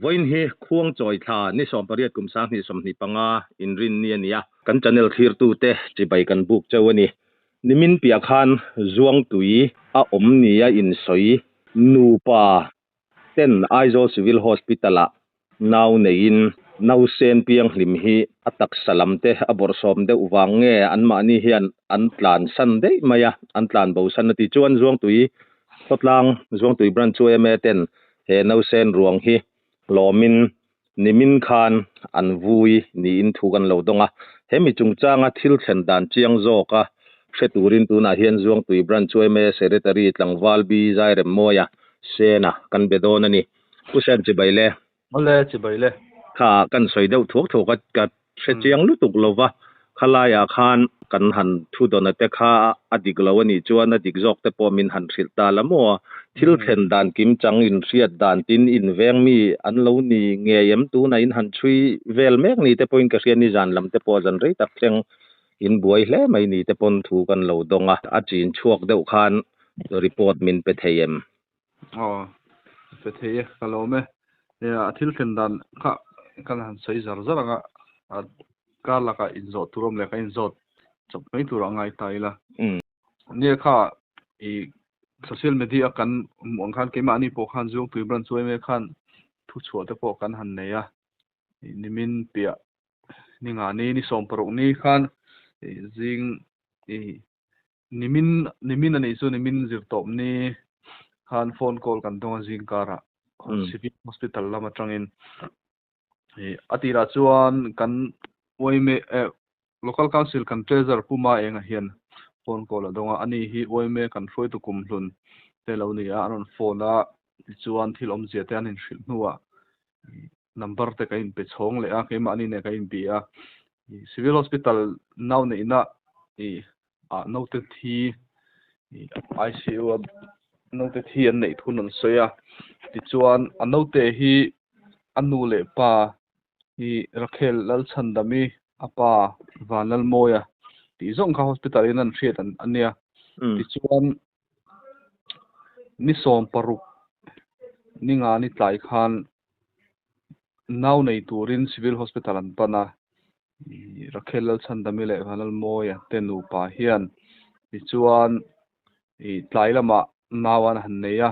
voin he khuang choi tha ni som pariat kum sang ni som ni panga in rin ni ania kan channel khir tu te chi bai kan buk chawani nimin pia khan zuang tui a om ni a in soi nu pa ten aizo civil hospital a naw nein naw sen piang hlim hi atak salam te abor som de uwang nge an ma ni hian an tlan san de maya an tlan bo san ti chuan zuang tui hotlang zuang tui branch chu eme ten he naw sen ruang hi lomin nimin khan an vui ni in thu kan lo donga hemi chungchanga thil thlen dan chiang zoka hreturin tuna hian zuang tui branch chu eme secretary tlangwal bi zai rem moya sena kan bedon ani kusan chi baile ole chi baile kha kan soi deuh thok thokat ka hre chiang lutuk lova khalaya khan kan han thu dona te kha adik lawani chuan adik jok te pomin han thil ta lamo thil khen dan kim chang in riat dan tin in veng mi an lo ni nge yam tu na in han thui vel mek ni te point ka rian ni jan lam te po jan rei tak thleng in buai hle mai ni te pon thu kan lo donga a chin chuak deuh khan report min pe theyem pe theye kalome ya thil khen dan kha kan han sei zar zaranga kalaka inzo turom le ka inzo chop mai turangai taila ne kha I social media kan mong khan kema ani po khan zung tui bran choi me khan thu chho te po kan han neya nimin pia ninga ni som parok ni khan jing nimin ani chu nimin zir top ni khan phone call kan donga jing kara civil hospital lama tangin atira chuan kan oime local council kan treasurer puma enga hian phone call adonga ani hi oime kan hroi tu kum hlun te lo ni a anon phone a chuan thil om zia te an in hril hnuwa number te ka in pe chhong le a kema ani ne ka in bi a civil hospital now ne ina no te thi ICU no te thi an nei thun an soya ti chuan ano te hi anu le pa hi rakhel lal chandami apa vanal moya ti zong kha hospital in an thriat an ania ti chuan ni som paruk ninga ni tlai khan naw nei turin civil hospital an pana rakhel lal chandami le vanal moya tenu pa hian ti chuan tlai lama nawan han neya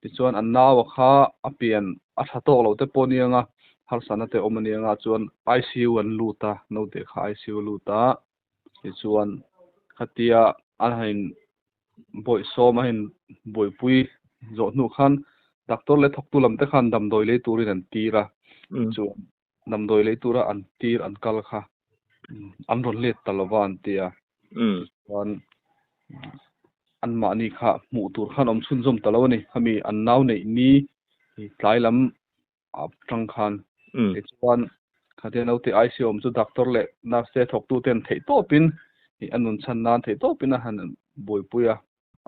ti chuan an nawa kha apian a thatok lo te ponianga har sana te omanianga chuan ICU an luta no te kha ICU luta ti chuan khatia an hain boi som hain boi pui zo nu khan doctor le thok tu lam te khan dam doi le turin an tira chuan dam doi le tura an tir an kal kha an ron let talova an tia chuan an ma ni kha mu tur khan om chhun zom talawani khami an naw nei ni tlai lam tang khan chuan khatia no te ICU om chu doctor le nurse te thok tu ten thei to pin anun chan nan thei to pin a han boi puya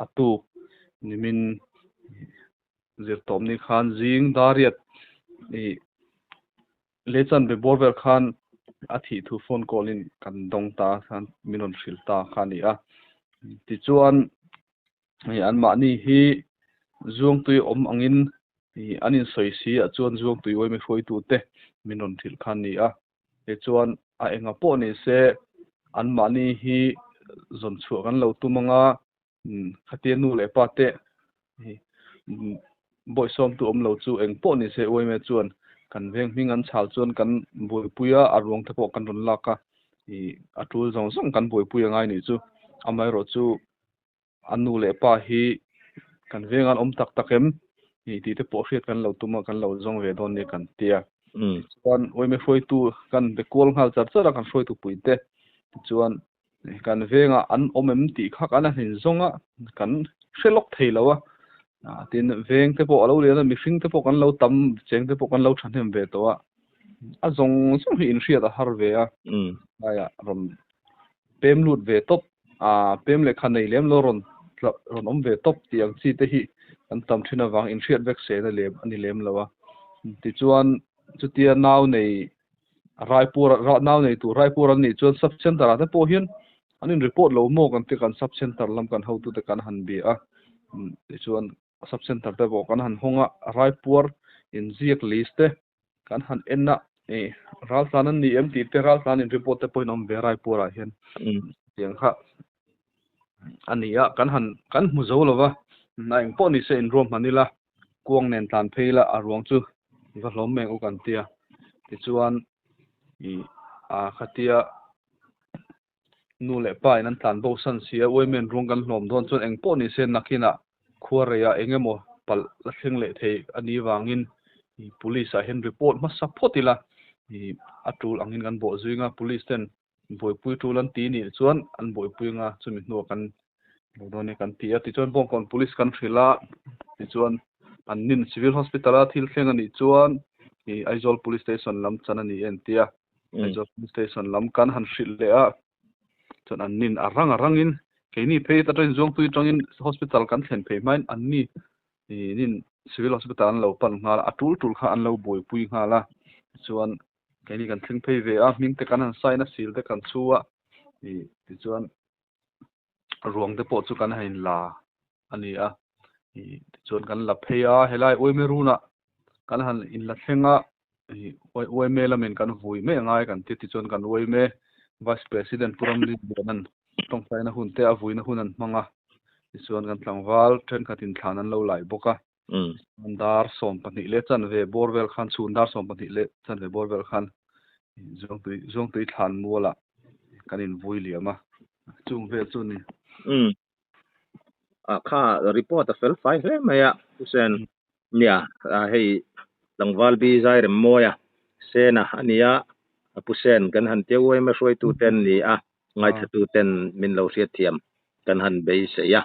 atu nimin zir tom ni khan jing dariat lechan be borber khan athi thu phone call in kan dong ta khan minon hril ta khani a ti chuan an ma ni hi zuang tui om angin anin soi si a chuan zuang tui oi me hroi tu te minon thil khan ni a ti chuan a enga po ni se an ma ni hi zon chu kan lo tumanga khatia nu le pa te boi som tu om lo chu eng po ni se oi me chuan kan veng hming an chhal chuan kan boi puya arwang te po kan ron laka atul zong zong kan boi puya ngai ni chu amai ro chu anu le pa hi kan veng an om tak takem ti te po hriat kan lo tuma kan lo zong ve don ni kan tia chuan oi me hroi tu kan be kol ngal char chara kan hroi tu puite chuan kan venga an omem ti khak ana hin zonga kan hrelok theilowa tin veng te po alo le mi hring te po kan lo tam cheng te po kan lo thanem ve to a zong hi in hriat a har ve a aya rom pem lut ve top pem le khan nei lem lo ron om ve top tiang chi te hi kan tam thina wang in hriat vek se na lem ani lem lawa ti chuan chutia naw nei raipur naw nei tu raipur an ni chuan sub center ate po hian anin report lo mo kan te kan sub center lam kan ho tu te kan han bi a ti chuan sub center te bo kan han honga raipur in ziak list te kan han enna ralsanan ni MT te ralsanin report te point om verai pura hian tiang kha ania kan muzolawa na eng po ni se in rom manila kuang nen tan pheila arwang chu va hlom meng u kan tia ti chuan khatia nu le pai nan tan bo san sia women rong kan hlom don chon eng po ni se nakina khuareya engemo pal la thleng le thei ani wangin police a hen report ma supportila atul angin kan bo zuinga police ten boipui tulan ti ni chuan an boipui nga chumi hnu kan bodone kan tia ti chuan bong kon police kan thrila ti chuan an nin civil hospital a thil thleng ani chuan Aizawl police station lam chan ani en tia Aizawl police station lam kan han hril le a chuan an nin arangin keini phei ta train zong tui tangin hospital kan thlen phei main an ni nin civil hospital an lo pan ngal atul kha an lo boipui ngala chuan keini kan thleng phei ve a ming te kan han sign a sil te kan chuwa ti chuan ruang te po chu kan hain la ani a ti chuan kan la pheia helai oimeruna kan han in la thlenga oime lamin kan vui me ngai kan ti chuan kan oime vice president puram li bonan tong saina hun te a vuina hunan manga ti chuan kan tlangwal thren khatin thlan an lo lai boka mandar som pani le chan ve borwell khan chundar som pani le chan ve borwell khan zong tui thlan muala kan in vui liama chung ve chu ni kha report a fel fai hle maya usen nia hei langwal bi zai rem moya sena ania pusen kan han tewoi ma roi tu ten ni ngai thatu ten min lo riat thiam kan han bei se ya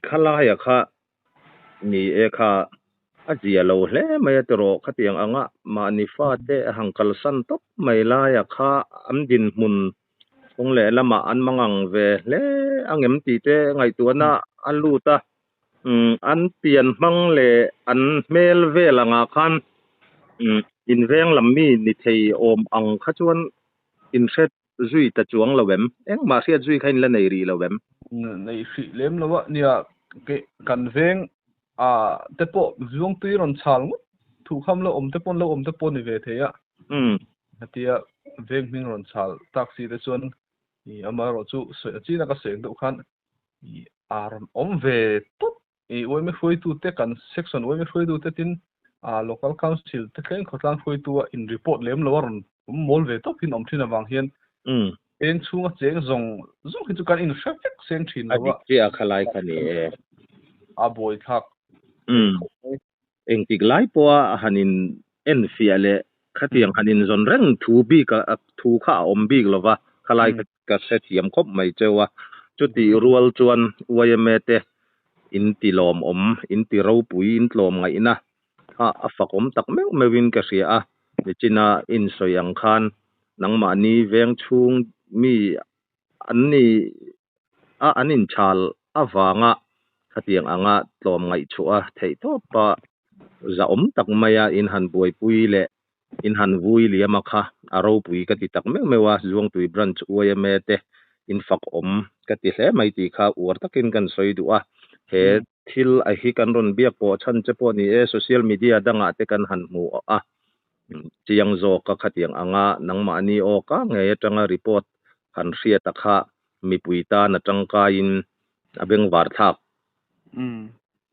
khala ya kha ni kha azia lo hle maya tero khatiang anga ma ni fa te hangkal san top mai la ya kha am din mun ong le lama an mangang ve le angem ti te ngai tu na an lu ta an pian mang le an mel ve langa khan in veng lam mi ni thei om ang kha chuan in set zui ta chuang lawem eng ma sia zui khain la nei ri lawem nei hri lem lawa nia ke kan veng te po zung tui ron chal ngut thu kham lo om te pon ni ve theya hatia veng ming ron chal taxi te chuan amaro chu china ka seng do khan aron om ve tot oime hroi tu te kan section oime hroi tu te tin local council te kleng khotlang hroi tu in report lem lo ron mol ve top hin om thina wang hian en chunga cheng zong hi chu kan in traffic sen thin lawa tia khalai khani boy thak eng tik lai po hanin en fiale khatiang hanin zon reng thu bi ka thu kha om bi lova khalai ka se thiam khop mai chewa chuti rual chuan wayamete in ti lom om in ti ro pui in tlom ngai na a fakom tak meu mewin ka ria ni china in soyang khan nangma ni veng chung mi anni anin chal awanga khatiang anga tlom ngai chua thei to pa za om tak maya in han buai pui le in han vui liama kha aro pui ka ti tak meu mewa zuang tui branch uayame te in fak om ka ti hle mai ti kha ur takin kan soi du he thil a hi kan ron biak po chan che po ni social media danga te kan han mu chiang zo ka khatiang anga nangma ni o ka nge tanga report han ria takha mi puita na tangka in abeng war thak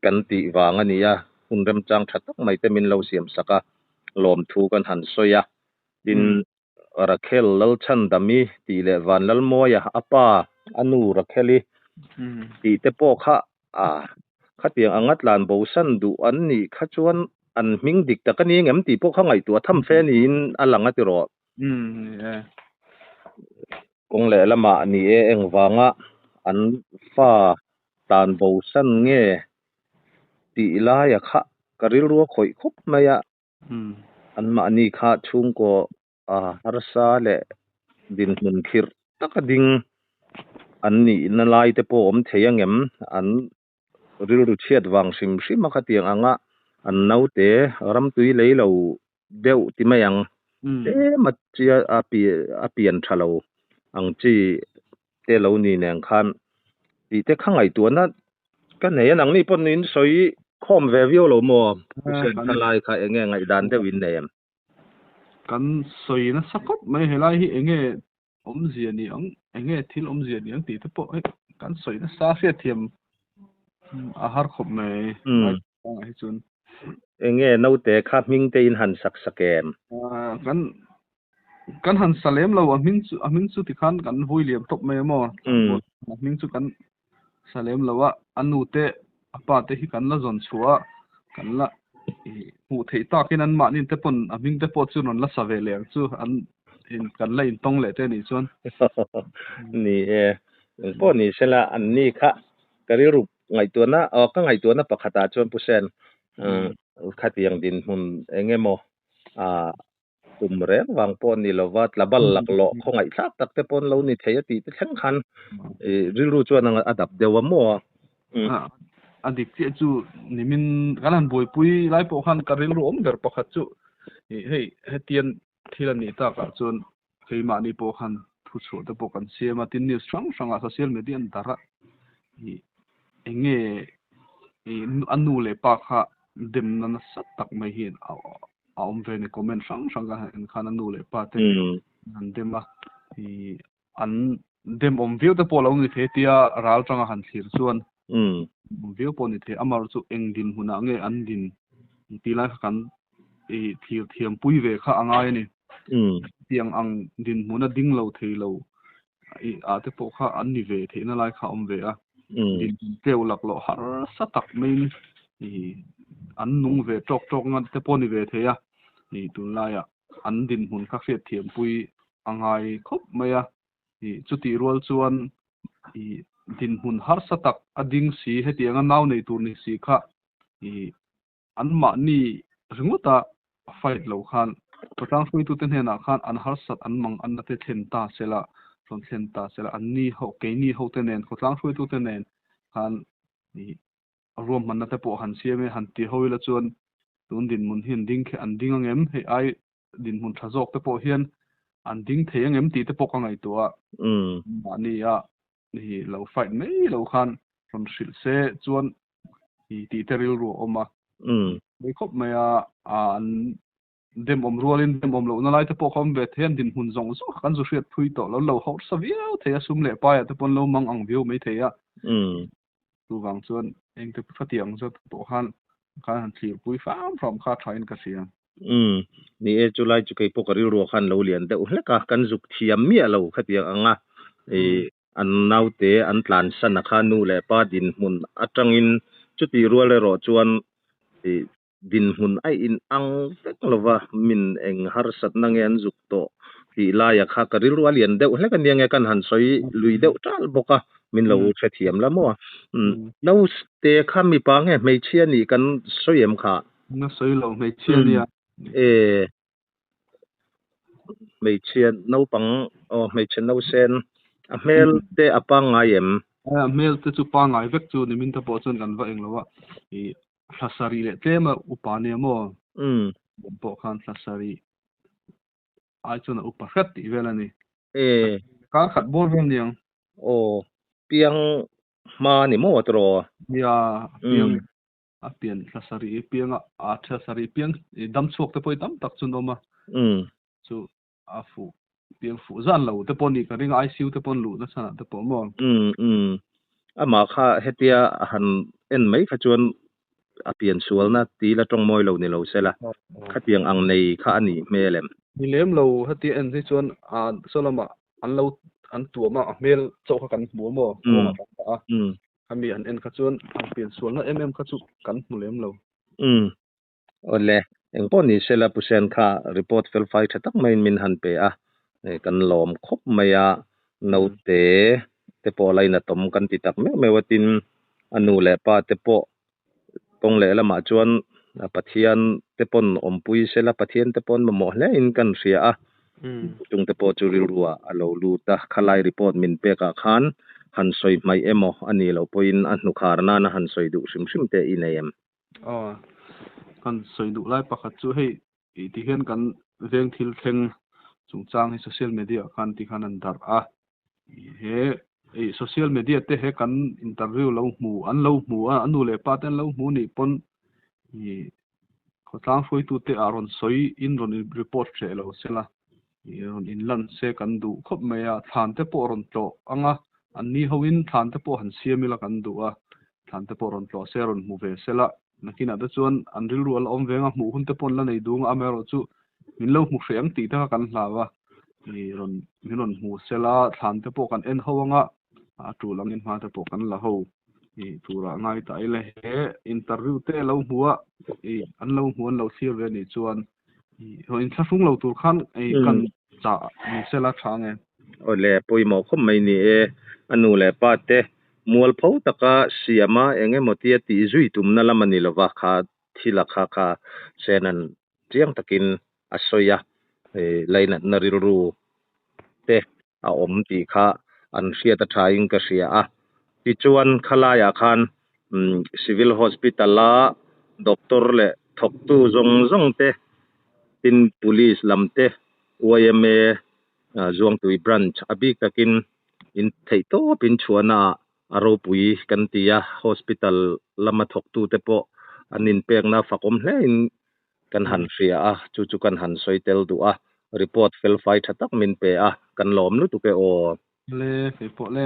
kan ti wanga niya unrem chang thatak mai te min lo siam saka lom thu kan han soya din rakhel lal chan dami ti le van lal moya apa anu rakheli ti te po kha khatiang angat lan bo san du an ni kha chuan an ming dik takani ngem ti po kha ngai tu tham fe ni in alanga ti ro kong le lama ni eng wanga an fa tan bo san nge ti la ya kha karil ro khoi khop maya an ma ni kha chung ko arsa le din mun khir takading an ni na lai te po om theyangem an ril ru chiat wang sim khatiang anga an naute ram tui leilo deu ti mayang machia apian thalo ang chi te lo ni neng khan ti te khangai tu na kan nei nang ni pon in soi khom ve vio lo mo sen khalai kha enge ngai dan de win nem กันสวยนะสักก็ไม่เห็นไรที่เองอมเสียนี่เองที่อมเสียนี่ตีตะโปกันสวยนะซาเสียเทียมอาหารครบไหมไม่ต้องให้จุนเองนาวเตะครับมิงเตอินหันสักแกมกันหันสเลมเรามิงสุติขันกันหุยเหลี่ยมตบไม่หมอมิงสุกันสเลมเราว่าอันนูเตะปาเตะที่กันละจนชัวกันละหูเทตากินันมานี่เตปนมิงเตปจุนนละสเวเลียงจูอันกันละอินตงเลยเตนี่ชวนนี่ปอนี่เสละอันนี้ค่ะกะริรุไงตัวนะก็ไงตัวนะปะขตาชวนผู้เซนขัดยังดินหุ่นเองโมตุ่มแรงวางปอนนี่เราว่าละบัลลักหลอกของไอ้ทักตักแต่ปอนเรานี่เทียตีแข่งขันริรู้ชวนอันดับเดียวมัวอันดิกที่จูนี่มินกันบอยปุยไล่ปอขันการิรู้เดอร์ปะขัดจูเฮ้เตียนที่ละนี่ตากจนเคยมานี่ปอขันผู้ชดแต่ปอกันเสียมาตินนิวส์ช่างโซเชียลมีเดียนตาระเองอันนู้เลยปากฮะเดิมนั้นสัตตักไม่เห็นเอาเวนี่คอมเมนต์ช่างกันขันอันนู้เลยปากเต็มอันเดิมอันเดิมวิวแต่พอเราเงินเทียรัลจังหันสิรส่วนวิวพอนี่เทียอามารุเองดินหุ่นอันดินตีไล่กันเทียมปุยเวข้าอ่างนี่เตียงอังดินหุ่นดิ้งเราเทียเราอาจจะพอข้าอันนี้เวเทียนั่นไล่ข้าเวดินเกลียวหลักหล่อหาสตักไม่อันนุ่งเวจอกงั้นแต่พอนี่เวเทียตุนไล่อันดินหุ่นข้าเสียเทียมปุยอ่างครบไหมจุดที่รัวชวนดินหุ่นหาสตักอดิ้งสีให้เตียงน้าวในตัวนี้สีข้าอันมานี่ถึงว่าตาไฟเหล่าขันประทังช่วยตัวเต็นเห็นขันอันหาสัตอันมังอันนัดเทนตาเสละส่วนเทนตาเสละอันนี้เขาเกนี่เขาเต็นเห็นประทังช่วยตัวเต็นเห็นขันรวมมันนัดแต่ปหันเสียไม่หันตีเขาละชวนตัวดินมุนเห็นดิ้งแค่อันดิ้งเอ็มให้ไอดินมุนทะจอกแต่ปเห็นอันดิ้งเทียงเอ็มตีแต่ปกังไงตัวอันนี้นี่เราไฟไม่เราขันส่วนสิลเซชวนตีเตริลรัวออกมาไม่ครบไม่อันเดมรัวลินเดมเรานั่นไล่แต่พอคอมเวทเห็นดินหุ่นจงสู้กันสุดเสียพุยต่อแล้วเราเขาสวีเอาเทียซุ่มเล่ไปแต่พอเรามังอังวิวไม่เทียตัวบางส่วนเองแต่พัดยังจะตัวขันสีพุยฟ้าพร้อมคาดไทยกันเสียนี่จุลัยจุกัยพวกริรัวขันเราเรียนแต่อุลกะกันจุกเทียมเมียเราขัดยังอันนาวเตอันหลานสนักขานูเล่ป้าดินหุ่นอัตรังอินจุดที่รัวเลยรอจวนดินหุ่นไออินอังเล็กลว่ามินเองหารสัตนังเงินจุกโตที่ลายข้ากริรัวเรียนเดวเล็กันยังไงกันหันสอยลุยเดวจ้าบกะมินเราเฉียมละมั่วนาวเตข้ามีปังไงไม่เชื่อนี่กันสอยมขาน่าสอยเราไม่เชื่อเนี่ยไม่เชื่อนาวปังไม่เชื่อนาวเซนเมลเตอปังไงเมลเตจุปังไงเวกจูนี่มินตะปอจนกันว่าเองแล้วว่าทัศรีเล่เตมาอุปาเนี่ยมั่วบอกขันทัศรีไอจนอุปขัดอีเวลานี่การขัดบอลเรื่องยังเปียงมานี่มั่วตรอยาเปียงเปียงทัศรีเปียงทัศรีเปียงดำสวกแต่พอดำตักจุนออกมาจูฟูเปียงฟูจันเราแต่ปนนี่ก็เรื่องไอซิวแต่ปนหลุดนะฉะนั้นแต่ปนมองมาค่าเฮตียหันเอ็นไม่ขจวนเปลี่ยนส่วนนะตีละตรงมอยเราเนี่ยเราเสละขัดยังอังในข้านี่เมลมมีเล่มเราเฮตีเอ็นที่ชวนส่วนละมาอันเราอันตัวมาเมลโจกันหัวมั่วทำมีอันเอ็นขจวนเปลี่ยนส่วนแล้วขจุกันหมู่เล่มเราโอ้เลยเอ็งป้อนนี่เสละผู้เซนค่ารีพอร์ตเฟลไฟท์ตั้งไม่มินหันเปะกันหลอมครบไม่นาวเตแต่พออะไรนะตมกันติดตักไม่ว่าตินอนุเล่ป้าแต่พอตรงเล่ละมาจวนปะเทียนแต่ปนอมปุยเสละปะเทียนแต่ปนมาหมอและอินกันเสียจุงแต่พอจุริรัวเราลูตาขลายรีพอร์ตมินเปกะขันหันสอยไม่เอมอันนี้เราพออินอันนุคารนานะหันสอยดุซิมเตอินเอมกันสอยดุไล่ปะขัดจูให้ที่เห็นกันเรื่องทิลเทงจุงจางให้โซเชียลมีเดียกันที่ขันอันดาร์โซเชียลมีเดียเตะให้กันอินเตอร์วิวเราหมู่อันเราหมู่อันนู้เลยป้าเต้นเราหมู่นี่ปน ko tlang foi tu te aron soi in ron report che lo sela ron in lan se kan du khop me ya than te po ron to anga an ni hoin than te po han siamila kan du a than te po ron to se ron mu ve sela nakina da chuan an ril rual om venga mu hun te pon la nei dung amero chu min lo mu hreng ti ta kan hlawa ron minon mu sela than te po kan en howanga a tu lang in ma te po kan la ho tura ngai ta ile he interview te lo huwa an lo huan lo sir ve ni chuan ho in thafung lo tur khan kan cha ni sela thange ole poimo khom mai ni anu le pa te mual pho taka siama enge motia ti zui tumna lamani lova kha thila kha senan chiang takin asoya laina narilru te a om ti kha an hria ta thaing ka hria a ti chuan khalaya khan civil hospital la doctor le thok tu zong te tin police lamte OMA zuang tui branch abik takin in theito pin chuana aro pui kan tia hospital lama thok tu te po anin pek na fakom hle in kan han hria a chu kan han soitel du a report fel fai thatak min pe a kan lom lu tu ke o le fe po le